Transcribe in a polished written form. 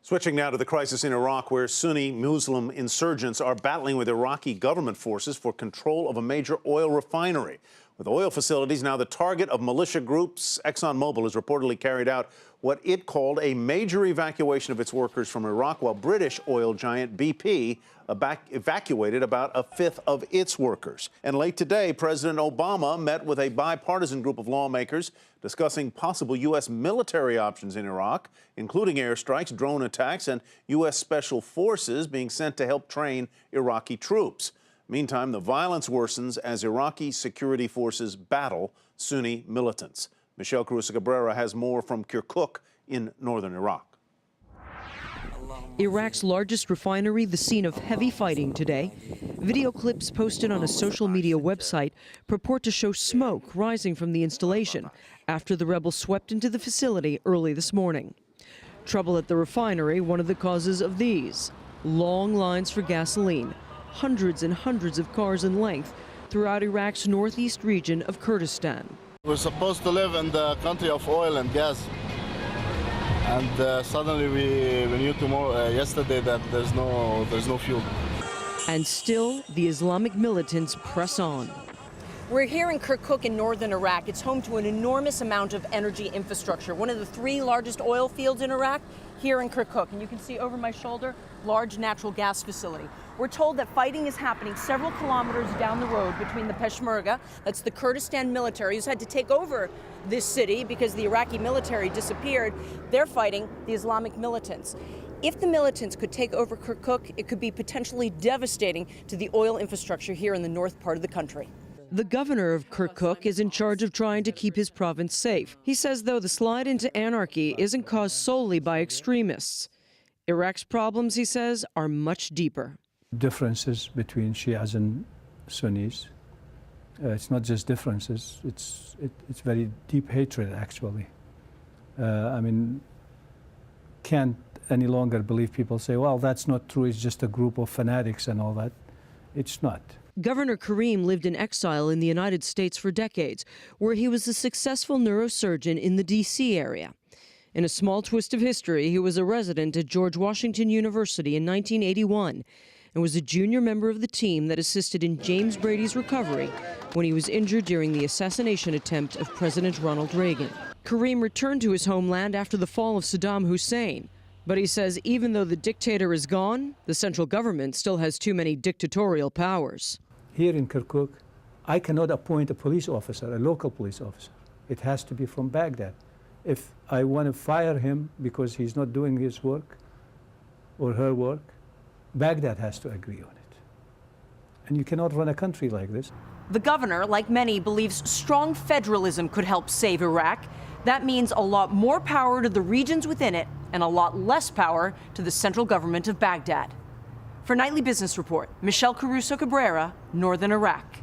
Switching now to the crisis in Iraq, where Sunni Muslim insurgents are battling with Iraqi government forces for control of a major oil refinery. With oil facilities now the target of militia groups, ExxonMobil has reportedly carried out what it called a major evacuation of its workers from Iraq, while British oil giant BP evacuated about a fifth of its workers. And late today, President Obama met with a bipartisan group of lawmakers discussing possible U.S. military options in Iraq, including airstrikes, drone attacks, and U.S. special forces being sent to help train Iraqi troops. Meantime, the violence worsens as Iraqi security forces battle Sunni militants. Michelle Caruso-Cabrera has more from Kirkuk in northern Iraq. Iraq's largest refinery, the scene of heavy fighting today. Video clips posted on a social media website purport to show smoke rising from the installation after the rebels swept into the facility early this morning. Trouble at the refinery, one of the causes of these. Long lines for gasoline, hundreds and hundreds of cars in length throughout Iraq's northeast region of Kurdistan. We're supposed to live in the country of oil and gas. And suddenly we knew yesterday that there's no fuel. And still, the Islamic militants press on. We're here in Kirkuk in northern Iraq. It's home to an enormous amount of energy infrastructure. One of the 3 largest oil fields in Iraq, here in Kirkuk. And you can see over my shoulder, large natural gas facility. We're told that fighting is happening several kilometers down the road between the Peshmerga, that's the Kurdistan military, who's had to take over this city because the Iraqi military disappeared. They're fighting the Islamic militants. If the militants could take over Kirkuk, it could be potentially devastating to the oil infrastructure here in the north part of the country. The governor of Kirkuk is in charge of trying to keep his province safe. He says, though, the slide into anarchy isn't caused solely by extremists. Iraq's problems, he says, are much deeper. Differences between Shias and Sunnis. It's not just differences, it's very deep hatred, actually. I mean, can't any longer believe people say, well, that's not true, it's just a group of fanatics and all that. It's not. Governor Karim lived in exile in the United States for decades, where he was a successful neurosurgeon in the D.C. area. In a small twist of history, he was a resident at George Washington University in 1981 and was a junior member of the team that assisted in James Brady's recovery when he was injured during the assassination attempt of President Ronald Reagan. Karim returned to his homeland after the fall of Saddam Hussein. But he says even though the dictator is gone, the central government still has too many dictatorial powers. Here in Kirkuk, I cannot appoint a police officer, a local police officer. It has to be from Baghdad. If I want to fire him because he's not doing his work or her work, Baghdad has to agree on it. And you cannot run a country like this. The governor, like many, believes strong federalism could help save Iraq. That means a lot more power to the regions within it and a lot less power to the central government of Baghdad. For Nightly Business Report, Michelle Caruso-Cabrera, Northern Iraq.